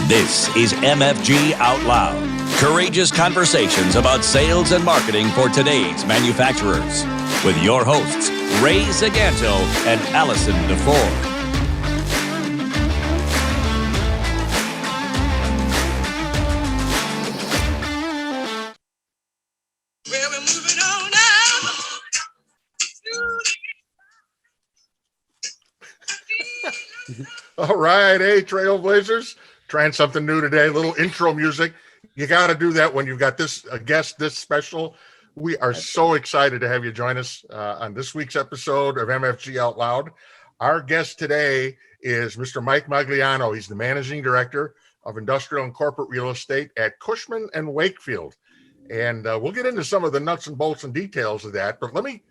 This is MFG Out Loud. Courageous conversations about sales and marketing for today's manufacturers. With your hosts, Ray Zaganto and Allison DeFore. All right, hey, Trailblazers, trying something new today, a little intro music. You got to do that when you've got a guest this special. We are so excited to have you join us on this week's episode of MFG Out Loud. Our guest today is Mr. Mike Magliano. He's the Managing Director of Industrial and Corporate Real Estate at Cushman & Wakefield. And we'll get into some of the nuts and bolts and details of that. But let me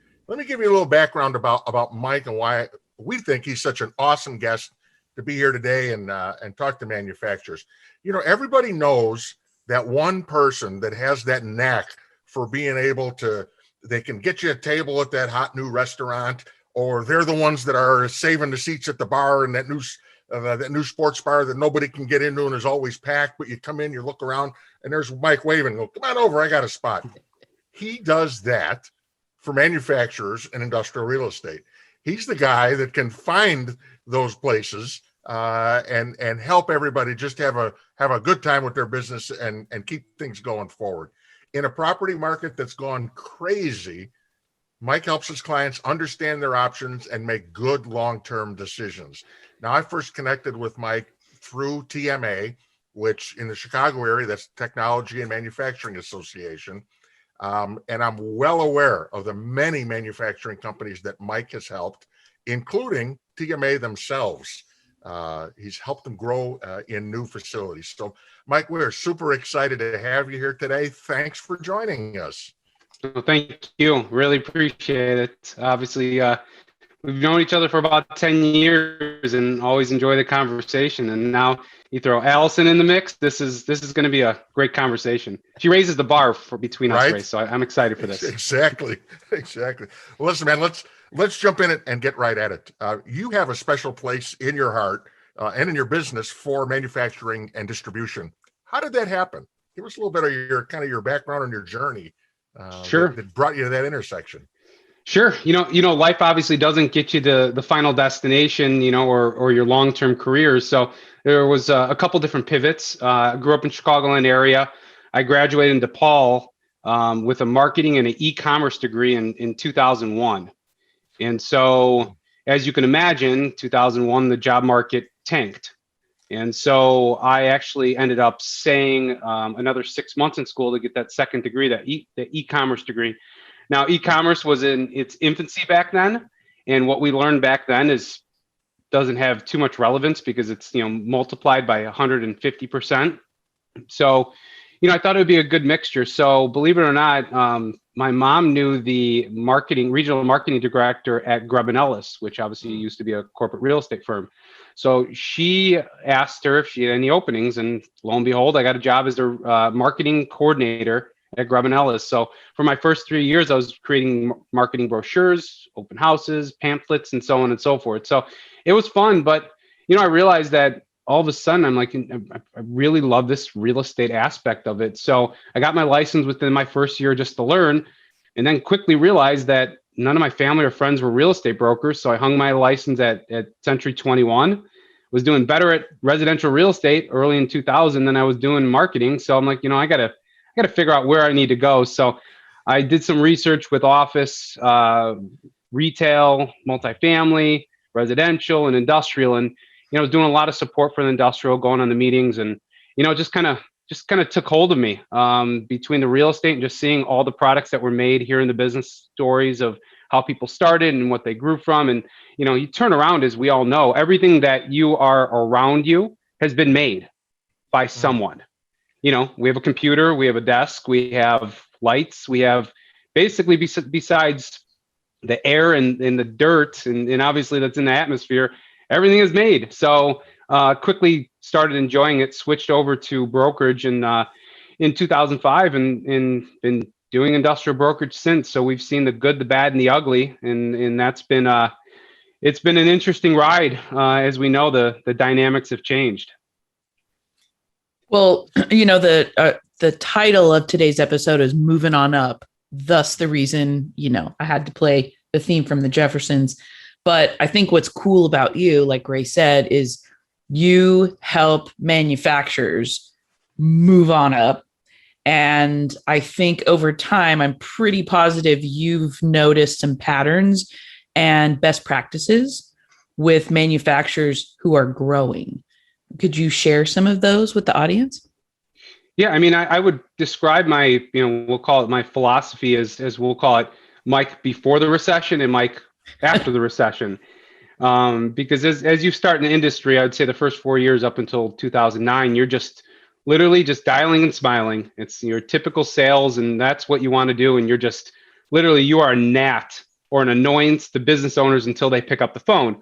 give you a little background about Mike and why we think he's such an awesome guest to be here today and talk to manufacturers. You know, everybody knows that one person that has that knack for being able to, they can get you a table at that hot new restaurant, or they're the ones that are saving the seats at the bar and that new sports bar that nobody can get into and is always packed. But you come in, you look around, and there's Mike waving. Go, come on over, I got a spot. He does that for manufacturers and industrial real estate. He's the guy that can find those places and help everybody just have a good time with their business and keep things going forward. In a property market that's gone crazy, Mike helps his clients understand their options and make good long-term decisions. Now, I first connected with Mike through TMA, which in the Chicago area, that's Technology and Manufacturing Association. And I'm well aware of the many manufacturing companies that Mike has helped, including TMA themselves. He's helped them grow in new facilities. So, Mike, we're super excited to have you here today. Thanks for joining us. Well, thank you. Really appreciate it. Obviously, we've known each other for about 10 years and always enjoy the conversation. And now you throw Allison in the mix. This is going to be a great conversation. She raises the bar between us, Ray, so I'm excited for this. Exactly. Well, listen, man, let's jump in it and get right at it. You have a special place in your heart and in your business for manufacturing and distribution. How did that happen? Give us a little bit of your background and your journey. Sure. That brought you to that intersection. Sure. You know, life obviously doesn't get you to the final destination, or your long-term career. So there was a couple different pivots. I grew up in Chicagoland area. I graduated in DePaul with a marketing and an e-commerce degree in 2001. And so, as you can imagine, 2001, the job market tanked. And so I actually ended up staying another 6 months in school to get that second degree, the e-commerce degree. Now, e-commerce was in its infancy back then. And what we learned back then doesn't have too much relevance because it's, multiplied by 150%. So, I thought it would be a good mixture. So believe it or not, my mom knew the regional marketing director at Grubb & Ellis, which obviously used to be a corporate real estate firm. So she asked her if she had any openings, and lo and behold, I got a job as their marketing coordinator at Grubb & Ellis. So for my first 3 years, I was creating marketing brochures, open houses, pamphlets, and so on and so forth. So it was fun, but I realized that all of a sudden, I'm like, I really love this real estate aspect of it. So I got my license within my first year just to learn, and then quickly realized that none of my family or friends were real estate brokers. So I hung my license at Century 21, was doing better at residential real estate early in 2000 than I was doing marketing. So I'm like, I got to figure out where I need to go. So I did some research with office, retail, multifamily, residential, and industrial, and doing a lot of support for the industrial, going on the meetings, and just kind of took hold of me between the real estate and just seeing all the products that were made, hearing the business stories of how people started and what they grew from. And you turn around, as we all know, everything that you are around you has been made by someone. We have a computer, we have a desk, we have lights, we have basically besides the air and the dirt and obviously that's in the atmosphere, everything is made. So quickly started enjoying it, switched over to brokerage in 2005 and been doing industrial brokerage since. So we've seen the good, the bad, and the ugly. And that's been, it's been an interesting ride. As we know, the dynamics have changed. Well, the title of today's episode is "Moving On Up." Thus, the reason I had to play the theme from the Jeffersons. But I think what's cool about you, like Ray said, is you help manufacturers move on up. And I think over time, I'm pretty positive you've noticed some patterns and best practices with manufacturers who are growing. Could you share some of those with the audience? Yeah, I mean, I would describe my, we'll call it my philosophy as we'll call it Mike before the recession and Mike after the recession. Because as you start in the industry, I would say the first 4 years up until 2009, you're just literally just dialing and smiling. It's your typical sales, and that's what you want to do. And you're just literally, you are a gnat or an annoyance to business owners until they pick up the phone.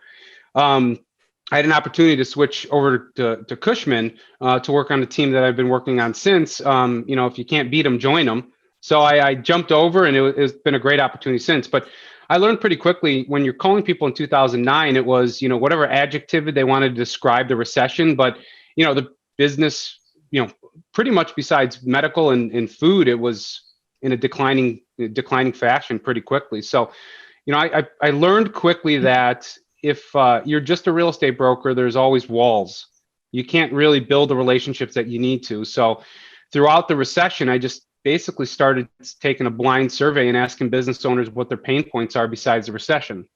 I had an opportunity to switch over to Cushman to work on the team that I've been working on since. If you can't beat them, join them. So I jumped over, and it's been a great opportunity since. But I learned pretty quickly when you're calling people in 2009, it was, whatever adjective they wanted to describe the recession. But, the business, pretty much besides medical and food, it was in a declining fashion pretty quickly. So, I learned quickly that if you're just a real estate broker, there's always walls. You can't really build the relationships that you need to. So throughout the recession, I just basically started taking a blind survey and asking business owners what their pain points are besides the recession.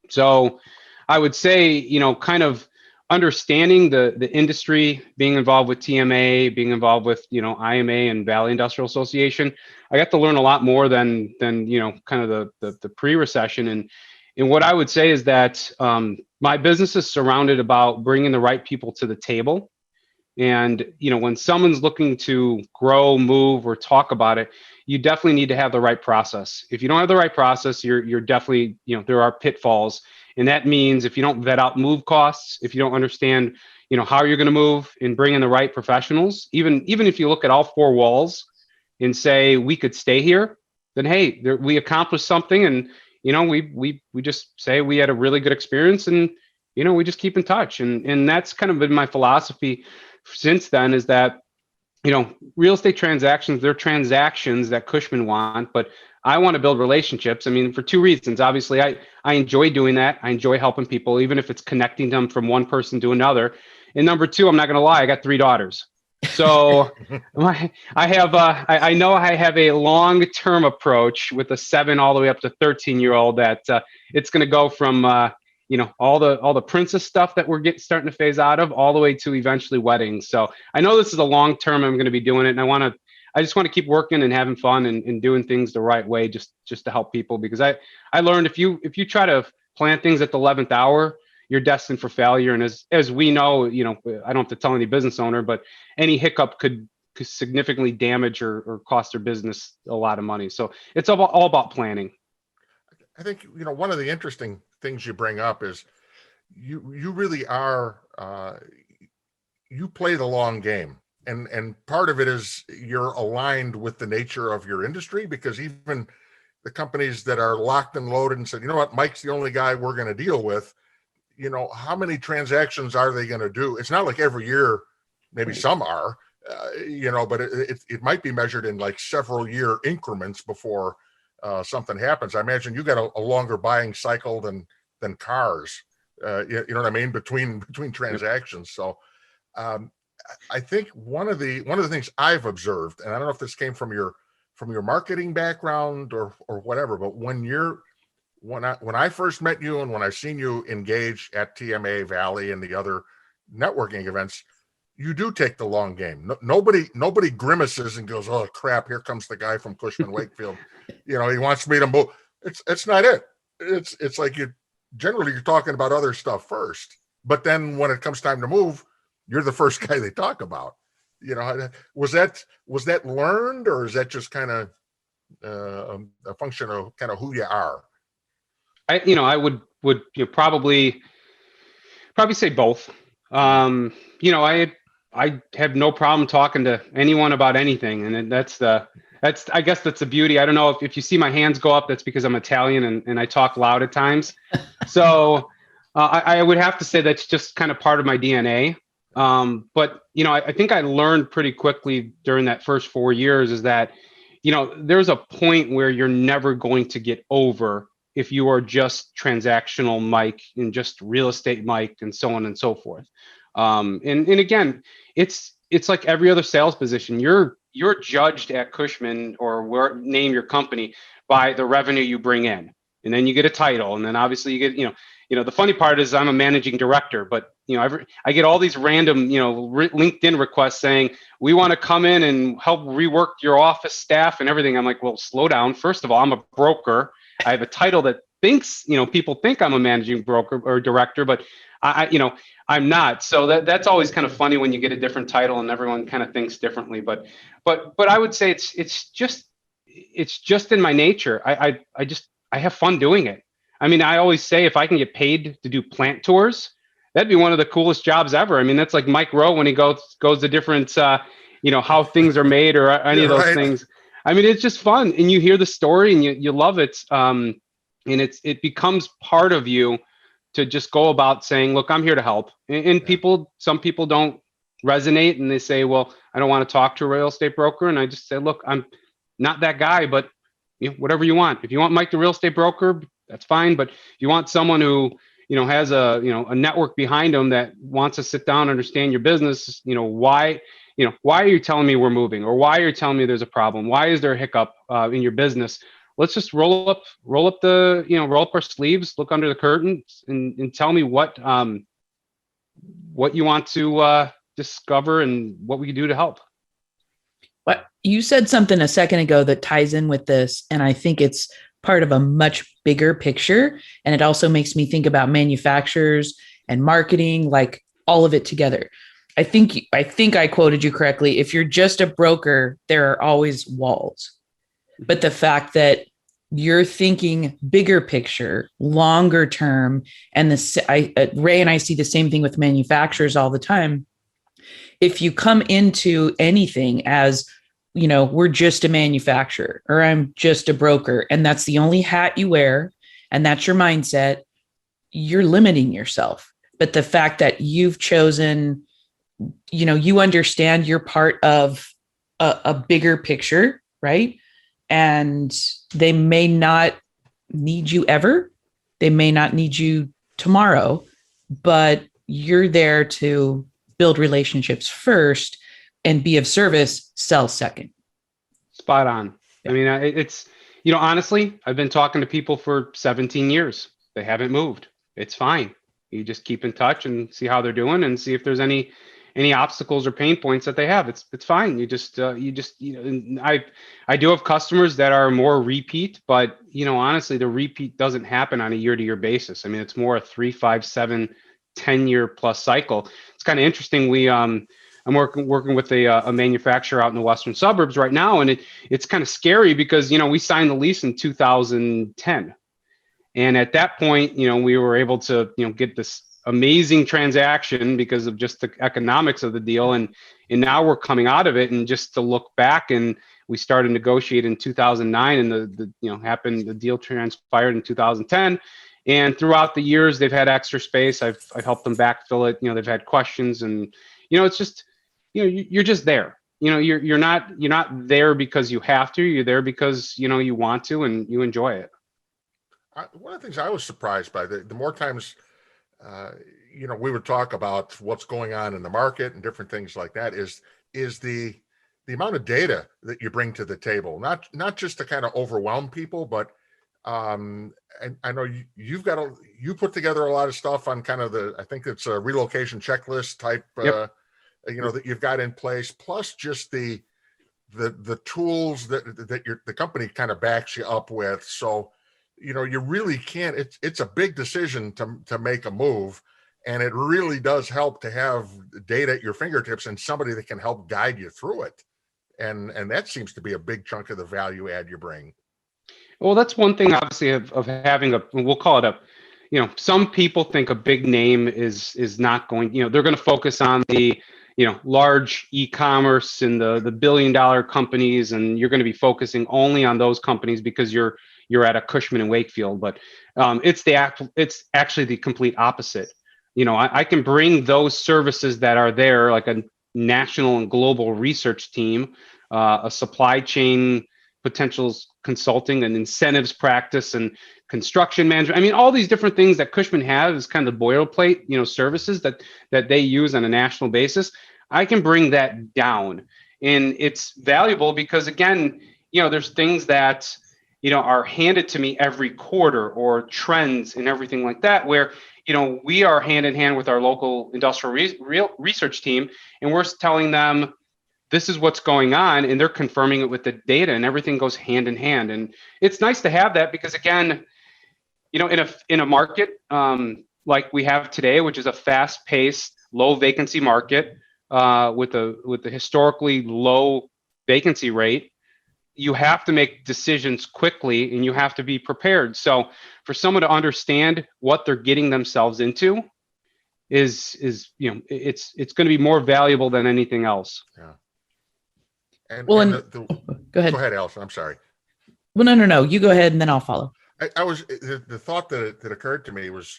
So I would say, kind of understanding the industry, being involved with TMA, being involved with, IMA and Valley Industrial Association, I got to learn a lot more than kind of the pre-recession. And what I would say is that my business is surrounded about bringing the right people to the table. And, when someone's looking to grow, move, or talk about it, you definitely need to have the right process. If you don't have the right process, you're definitely, there are pitfalls. And that means if you don't vet out move costs, if you don't understand, how you're going to move and bring in the right professionals, even if you look at all four walls and say, we could stay here, then, hey, we accomplished something. And, we just say we had a really good experience, and, we just keep in touch. And that's kind of been my philosophy since then, is that, real estate transactions, they're transactions that Cushman want, but I want to build relationships. I mean, for two reasons. Obviously, I enjoy doing that. I enjoy helping people, even if it's connecting them from one person to another. And number two, I'm not going to lie, I got 3 daughters. So I know I have a long-term approach with a 7 all the way up to 13-year-old that it's going to go from all the princess stuff that we're starting to phase out of all the way to eventually weddings. So I know this is a long-term I'm going to be doing it, and I just want to keep working and having fun and doing things the right way, just to help people, because I learned if you try to plan things at the 11th hour, you're destined for failure. And as we know, I don't have to tell any business owner, but any hiccup could significantly damage or cost their business a lot of money. So it's all about planning. I think, one of the interesting things you bring up is you really are, you play the long game. And part of it is you're aligned with the nature of your industry, because even the companies that are locked and loaded and said, Mike's the only guy we're going to deal with, how many transactions are they going to do? It's not like every year, maybe some are, but it might be measured in like several year increments before something happens. I imagine you got a longer buying cycle than cars, you know what I mean? Between transactions. So I think one of the things I've observed, and I don't know if this came from your marketing background or whatever, but when I first met you and when I've seen you engage at TMA, Valley, and the other networking events, you do take the long game. Nobody grimaces and goes, "Oh crap, here comes the guy from Cushman Wakefield." He wants me to move. It's not it. It's like you're talking about other stuff first, but then when it comes time to move, you're the first guy they talk about. Was that learned, or is that just kind of a function of kind of who you are? I would probably say both. I have no problem talking to anyone about anything, and I guess that's the beauty. I don't know if you see my hands go up, that's because I'm Italian and I talk loud at times. So I would have to say that's just kind of part of my DNA. But, I think I learned pretty quickly during that first 4 years is that, there's a point where you're never going to get over if you are just transactional Mike and just real estate Mike and so on and so forth. And again, it's like every other sales position. You're judged at Cushman or name your company by the revenue you bring in, and then you get a title, and then obviously you get the funny part is I'm a managing director, but I get all these random LinkedIn requests saying we want to come in and help rework your office staff and everything. I'm like, well, slow down. First of all, I'm a broker. I have a title that thinks people think I'm a managing broker or director, but I'm not. So that's always kind of funny when you get a different title and everyone kind of thinks differently. But I would say it's just in my nature. I have fun doing it. I mean, I always say if I can get paid to do plant tours, that'd be one of the coolest jobs ever. I mean, that's like Mike Rowe when he goes to different, how things are made or any of those things. I mean, it's just fun, and you hear the story and you love it. And it becomes part of you to just go about saying, look, I'm here to help. And some people don't resonate and they say, well, I don't want to talk to a real estate broker. And I just say, look, I'm not that guy, but whatever you want. If you want Mike, the real estate broker, that's fine. But if you want someone who, has a network behind them that wants to sit down, understand your business, why are you telling me we're moving, or why are you telling me there's a problem? Why is there a hiccup in your business? Let's just roll up our sleeves, look under the curtains, and tell me what you want to discover and what we can do to help. But you said something a second ago that ties in with this, and I think it's part of a much bigger picture. And it also makes me think about manufacturers and marketing, like all of it together. I think I quoted you correctly. If you're just a broker, there are always walls. But the fact that you're thinking bigger picture, longer term, and Ray and I see the same thing with manufacturers all the time. If you come into anything as, we're just a manufacturer or I'm just a broker, and that's the only hat you wear, and that's your mindset, you're limiting yourself. But the fact that you've chosen, you understand you're part of a bigger picture, right? And they may not need you ever. They may not need you tomorrow, but you're there to build relationships first and be of service, sell second. Spot on. I mean, it's, honestly, I've been talking to people for 17 years. They haven't moved. It's fine. You just keep in touch and see how they're doing and see if there's any obstacles or pain points that they have. It's fine. I do have customers that are more repeat, but honestly, the repeat doesn't happen on a year-to-year basis. I mean, it's more a 3, 5, 7, 10-year plus cycle. It's kind of interesting. I'm working with a manufacturer out in the western suburbs right now, and it's kind of scary because we signed the lease in 2010, and at that point, we were able to get this amazing transaction because of just the economics of the deal, and now we're coming out of it, and just to look back, and we started negotiating in 2009, and the deal transpired in 2010. And throughout the years, they've had extra space. I've helped them backfill it. They've had questions, and it's just, you're just there. You're not there because you have to. You're there because you want to and you enjoy it. One of the things I was surprised by, the more times, we would talk about what's going on in the market and different things like that, is the amount of data that you bring to the table. Not just to kind of overwhelm people, but and I know you put together a lot of stuff on kind of I think it's a relocation checklist type, Yep. That you've got in place, plus just the tools that the company kind of backs you up with. So, you really can't, it's a big decision to make a move. And it really does help to have data at your fingertips and somebody that can help guide you through it. And that seems to be a big chunk of the value add you bring. Well, that's one thing, obviously, of having we'll call it some people think a big name is not going, they're going to focus on the, large e-commerce and the $1 billion companies, and you're going to be focusing only on those companies because you're at a Cushman and Wakefield. But it's actually the complete opposite. I can bring those services that are there, like a national and global research team, a supply chain potentials consulting and incentives practice and construction management. I mean, all these different things that Cushman has is kind of boilerplate, services that they use on a national basis. I can bring that down, and it's valuable because, again, there's things that are handed to me every quarter, or trends and everything like that, where we are hand in hand with our local industrial research team, and we're telling them this is what's going on, and they're confirming it with the data, and everything goes hand in hand. And it's nice to have that because, again, in a market like we have today, which is a fast-paced, low vacancy market with a historically low vacancy rate, you have to make decisions quickly and you have to be prepared. So for someone to understand what they're getting themselves into is it's going to be more valuable than anything else. Yeah. And, well, and go ahead. Go ahead, Allison. I'm sorry. Well, no. You go ahead and then I'll follow. I was the thought that occurred to me was,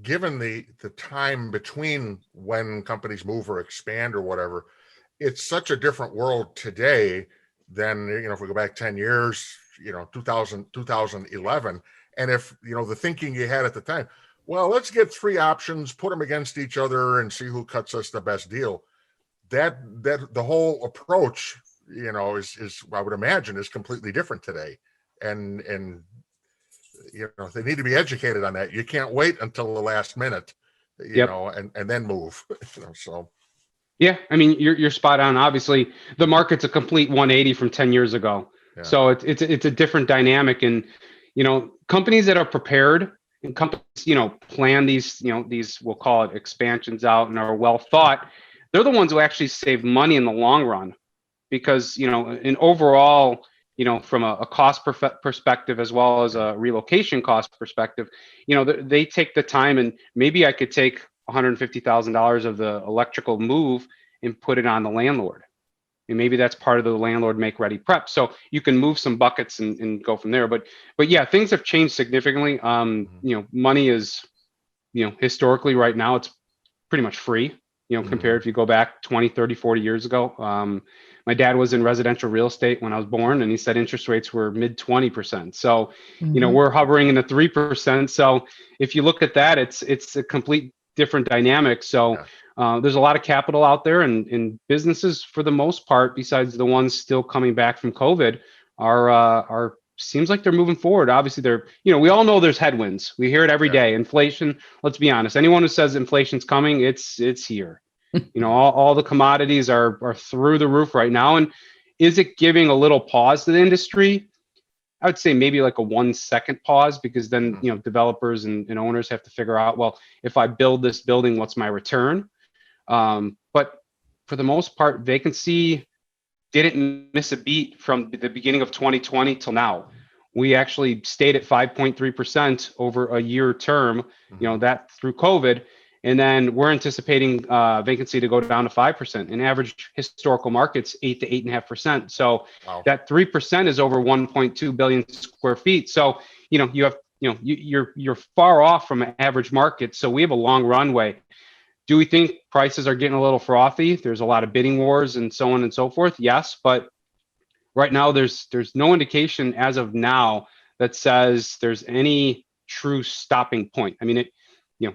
given the time between when companies move or expand or whatever, it's such a different world today than, if we go back 10 years, 2011. And if, the thinking you had at the time, well, let's get three options, put them against each other and see who cuts us the best deal. That the whole approach, is I would imagine is completely different today. And they need to be educated on that. You can't wait until the last minute, and then move. So. Yeah, I mean, you're spot on. Obviously, the market's a complete 180 from 10 years ago. Yeah. So it's a different dynamic, and companies that are prepared and companies plan these we'll call it expansions out and are well thought. They're the ones who actually save money in the long run, because in overall, from a cost perspective as well as a relocation cost perspective, they take the time, and maybe I could take $150,000 of the electrical move and put it on the landlord. And maybe that's part of the landlord make ready prep. So you can move some buckets and go from there. But yeah, things have changed significantly. Money is, historically right now, it's pretty much free, compared if you go back 20, 30, 40 years ago. My dad was in residential real estate when I was born, and he said interest rates were mid 20%. So, we're hovering in the 3%. So if you look at that, it's a complete different dynamic. So there's a lot of capital out there, and businesses, for the most part, besides the ones still coming back from COVID, are seems like they're moving forward. Obviously, we all know there's headwinds. We hear it every day. Inflation. Let's be honest. Anyone who says inflation's coming, it's here. All the commodities are through the roof right now. And is it giving a little pause to the industry? I would say maybe like a 1 second pause, because then, developers and owners have to figure out, well, if I build this building, what's my return? But for the most part, vacancy didn't miss a beat from the beginning of 2020 till now. We actually stayed at 5.3% over a year term, that through COVID. And then we're anticipating vacancy to go down to 5%. In average historical markets, 8 to 8.5%. So that 3% is over 1.2 billion square feet. So you have you're far off from an average market. So we have a long runway. Do we think prices are getting a little frothy? There's a lot of bidding wars and so on and so forth. Yes, but right now there's no indication as of now that says there's any true stopping point. I mean,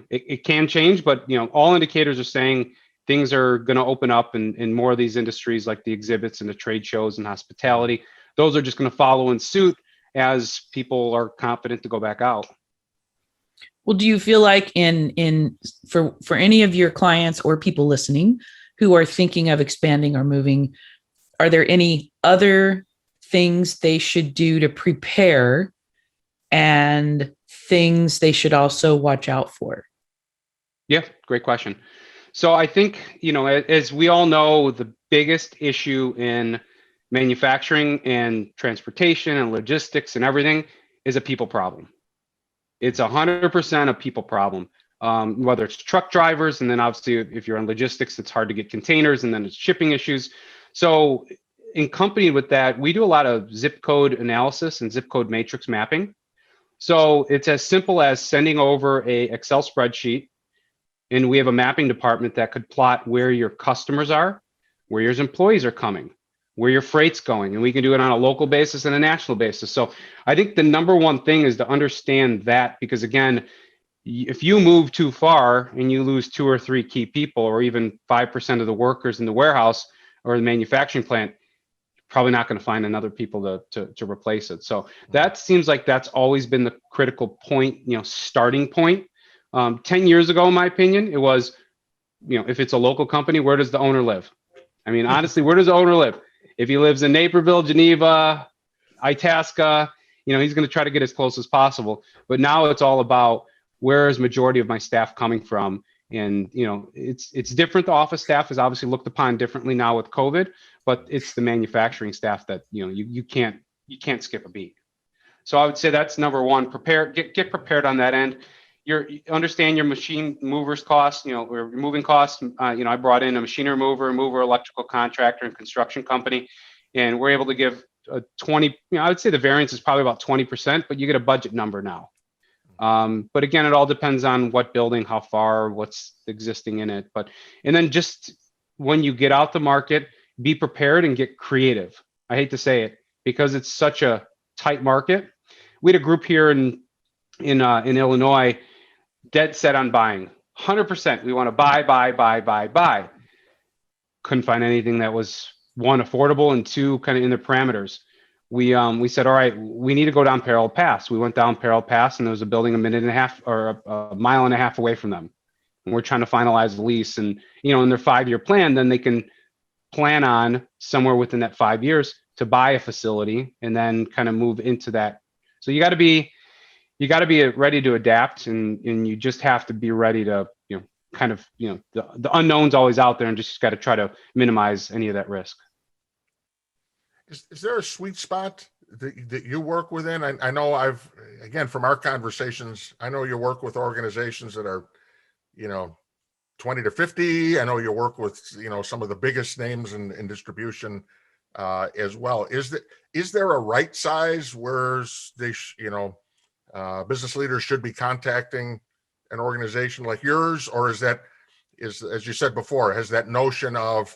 it can change, but all indicators are saying things are going to open up, and more of these industries like the exhibits and the trade shows and hospitality, those are just going to follow in suit as people are confident to go back out. Well, do you feel like for any of your clients or people listening who are thinking of expanding or moving, are there any other things they should do to prepare, and things they should also watch out for? Yeah, great question. So I think, as we all know, the biggest issue in manufacturing and transportation and logistics and everything is a people problem. It's 100% a people problem, whether it's truck drivers, and then obviously if you're in logistics, it's hard to get containers, and then it's shipping issues. So in company with that, we do a lot of zip code analysis and zip code matrix mapping. So it's as simple as sending over a Excel spreadsheet, and we have a mapping department that could plot where your customers are, where your employees are coming, where your freight's going, and we can do it on a local basis and a national basis. So I think the number one thing is to understand that, because again, if you move too far and you lose 2 or 3 key people, or even 5% of the workers in the warehouse or the manufacturing plant, probably not going to find another people to replace it. So that seems like that's always been the critical point, starting point. 10 years ago, in my opinion, it was, if it's a local company, where does the owner live? I mean, honestly, where does the owner live? If he lives in Naperville, Geneva, Itasca, he's going to try to get as close as possible. But now it's all about, where is majority of my staff coming from? And, it's different. The office staff is obviously looked upon differently now with COVID, but it's the manufacturing staff that, you can't skip a beat. So I would say that's number one. Get prepared on that end. Understand your machine movers costs, or moving costs. I brought in a machinery mover, electrical contractor, and construction company, and we're able to give a 20, I would say the variance is probably about 20%, but you get a budget number now. But again, it all depends on what building, how far, what's existing in it. And then just when you get out the market, be prepared and get creative. I hate to say it, because it's such a tight market. We had a group here in Illinois, dead set on buying 100%. We want to buy. Couldn't find anything that was, one, affordable, and two, kind of in the parameters. We said, all right, we need to go down Parallel Pass. We went down Parallel Pass, and there was a building a minute and a half or a mile and a half away from them. And we're trying to finalize the lease, and in their 5-year plan, then they can plan on somewhere within that 5 years to buy a facility and then kind of move into that. So you got to be ready to adapt, and you just have to be ready to, the unknown's always out there, and just got to try to minimize any of that risk. Is there a sweet spot that you work within? I know again, from our conversations, I know you work with organizations that are, 20 to 50. I know you work with, some of the biggest names in distribution as well. Is there a right size where business leaders should be contacting an organization like yours? Or is as you said before, has that notion of,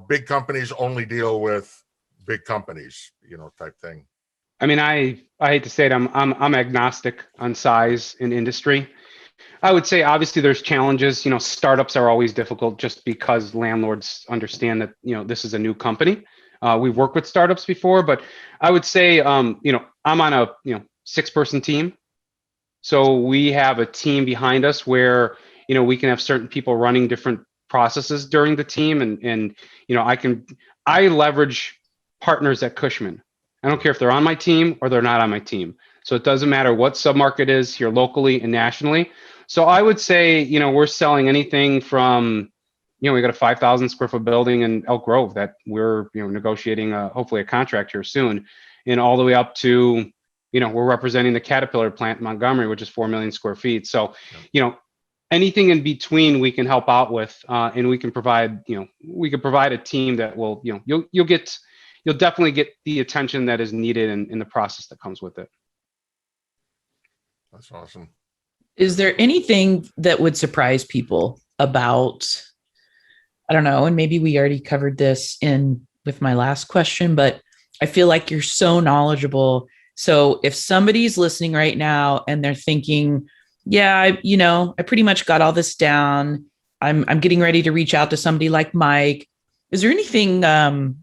big companies only deal with big companies, type thing? I mean, I hate to say it, I'm agnostic on size in industry. I would say obviously there's challenges. Startups are always difficult, just because landlords understand that this is a new company. We've worked with startups before, but I would say I'm on a 6-person team, so we have a team behind us where we can have certain people running different processes during the team, and I leverage partners at Cushman. I don't care if they're on my team or they're not on my team. So it doesn't matter what submarket is here locally and nationally. So I would say, we're selling anything from, we got a 5,000 square foot building in Elk Grove that we're, negotiating hopefully a contract here soon, and all the way up to, we're representing the Caterpillar plant in Montgomery, which is 4 million square feet. So, anything in between we can help out with, and we can provide, a team that will, you'll definitely get the attention that is needed in the process that comes with it. That's awesome. Is there anything that would surprise people about, I don't know, and maybe we already covered this with my last question, but I feel like you're so knowledgeable. So if somebody's listening right now and they're thinking, yeah, I pretty much got all this down, I'm getting ready to reach out to somebody like Mike. Is there anything, I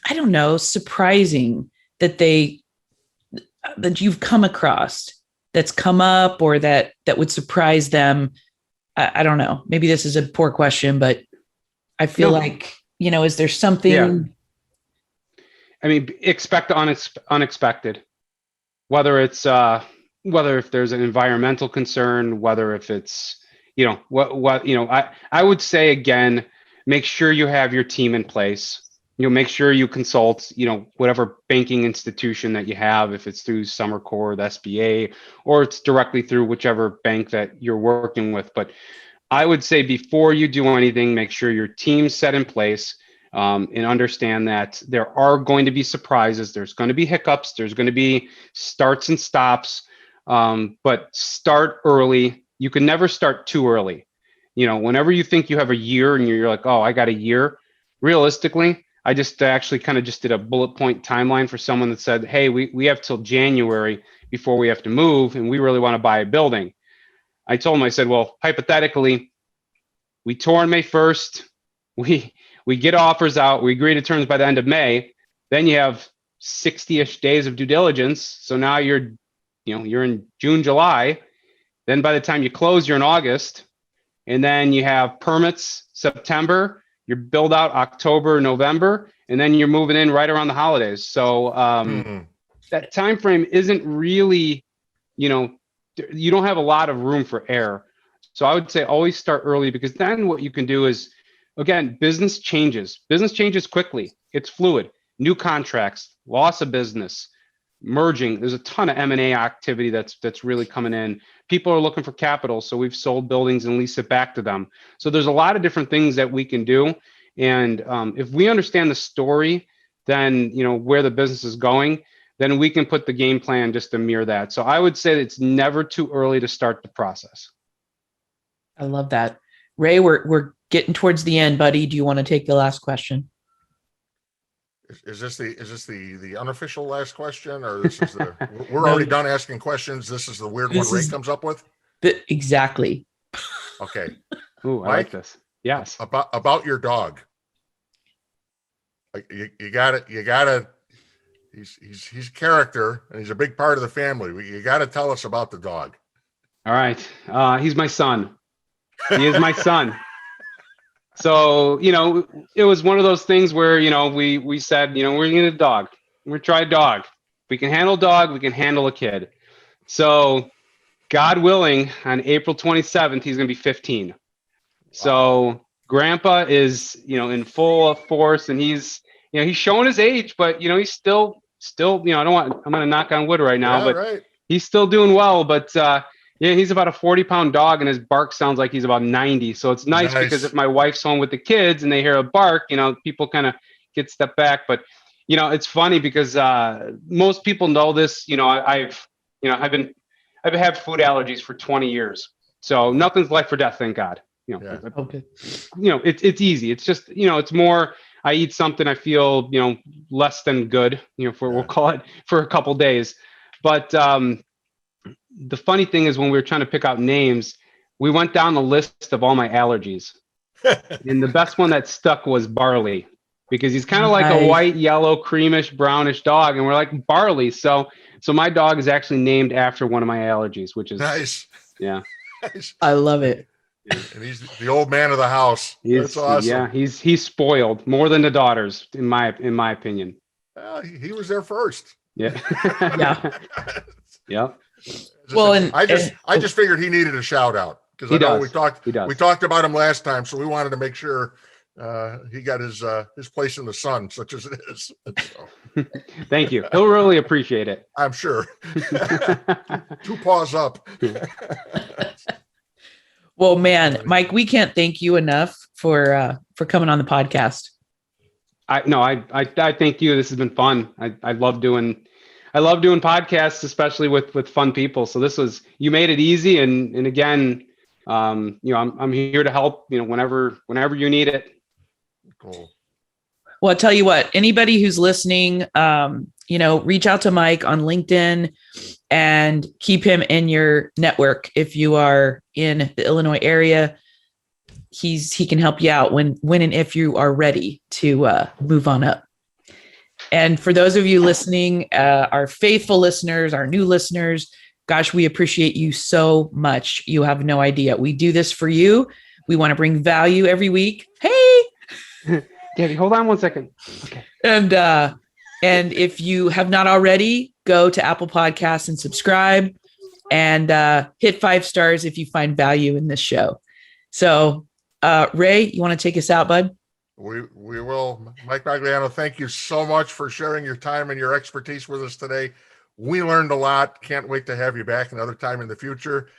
don't know, surprising that you've come across that's come up, or that would surprise them? I don't know. Maybe this is a poor question, but I feel like, is there something? Yeah. I mean, expect unexpected, whether if there's an environmental concern, whether if it's, I would say, again, make sure you have your team in place. Make sure you consult, whatever banking institution that you have, if it's through Summercore, the SBA, or it's directly through whichever bank that you're working with. But I would say before you do anything, make sure your team's set in place. and understand that there are going to be surprises. There's going to be hiccups. There's going to be starts and stops. But start early. You can never start too early. Whenever you think you have a year and you're like, oh, I got a year, realistically, I just actually kind of just did a bullet point timeline for someone that said, hey, we have till January before we have to move, and we really want to buy a building. I told him, I said, well, hypothetically, we tour on May 1st. We get offers out. We agree to terms by the end of May. Then you have 60-ish days of due diligence. So now you're in June, July. Then by the time you close, you're in August. And then you have permits September. You're build out October, November, and then you're moving in right around the holidays. So that time frame isn't really, you don't have a lot of room for error. So I would say always start early, because then what you can do is, again, business changes. Business changes quickly. It's fluid. New contracts, loss of business, merging. There's a ton of M&A activity that's really coming in. People are looking for capital, so we've sold buildings and leased it back to them. So there's a lot of different things that we can do. And if we understand the story, then where the business is going, then we can put the game plan just to mirror that. So I would say it's never too early to start the process. I love that. Ray, we're getting towards the end, buddy. Do you want to take the last question? Is this the unofficial last question, or this is we're already done asking questions? This is the weird one Ray comes up with. Exactly. Okay. Ooh, I like this. Yes. About your dog. Like you got to. He's character, and he's a big part of the family. You got to tell us about the dog. All right. He's my son. He is my son. So, it was one of those things where, we said, we're going to get a dog. We're try a dog. If we can handle a dog, we can handle a kid. So, God willing, on April 27th, he's going to be 15. Wow. So, Grandpa is, in full force, and he's showing his age, but, he's still, I'm going to knock on wood right now, but right. He's still doing well. But, yeah, he's about a 40-pound dog, and his bark sounds like he's about 90. So it's nice because if my wife's home with the kids and they hear a bark, people kind of get stepped back. But, it's funny because most people know this. I've had food allergies for 20 years. So nothing's life or death, thank God. Okay. It's easy. It's just, it's more, I eat something, I feel, less than good, we'll call it, for a couple days. But the funny thing is, when we were trying to pick out names, we went down the list of all my allergies. And the best one that stuck was Barley, because he's kind of like a white, yellow, creamish, brownish dog. And we're like, Barley. So my dog is actually named after one of my allergies, which is nice. Yeah. Nice. I love it. And he's the old man of the house. That's awesome. Yeah, he's spoiled more than the daughters, in my opinion. He was there first. Yeah. Yeah. Yeah. Well, and I just figured he needed a shout out, because I know we talked about him last time, so we wanted to make sure he got his place in the sun, such as it is. So. Thank you. He'll really appreciate it. I'm sure. 2 paws up. Well, man, Mike, we can't thank you enough for coming on the podcast. I thank you. This has been fun. I love doing podcasts, especially with fun people. So you made it easy. And again, I'm here to help, whenever you need it. Cool. Well, I'll tell you what, anybody who's listening, reach out to Mike on LinkedIn and keep him in your network. If you are in the Illinois area, he can help you out when and if you are ready to move on up. And for those of you listening, our faithful listeners, our new listeners, gosh, we appreciate you so much. You have no idea. We do this for you. We want to bring value every week. Hey, Gabby, hold on one second. Okay. And if you have not already, go to Apple Podcasts and subscribe, and hit 5 stars if you find value in this show. So, Ray, you want to take us out, bud? We will. Mike Magliano, thank you so much for sharing your time and your expertise with us today. We learned a lot. Can't wait to have you back another time in the future.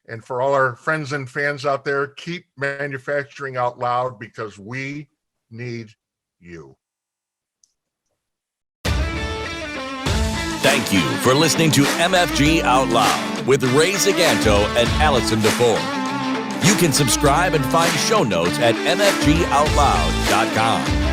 And for all our friends and fans out there, keep manufacturing out loud, because we need you. Thank you for listening to MFG Out Loud with Ray Zaganto and Allison DeFore. You can subscribe and find show notes at mfgoutloud.com.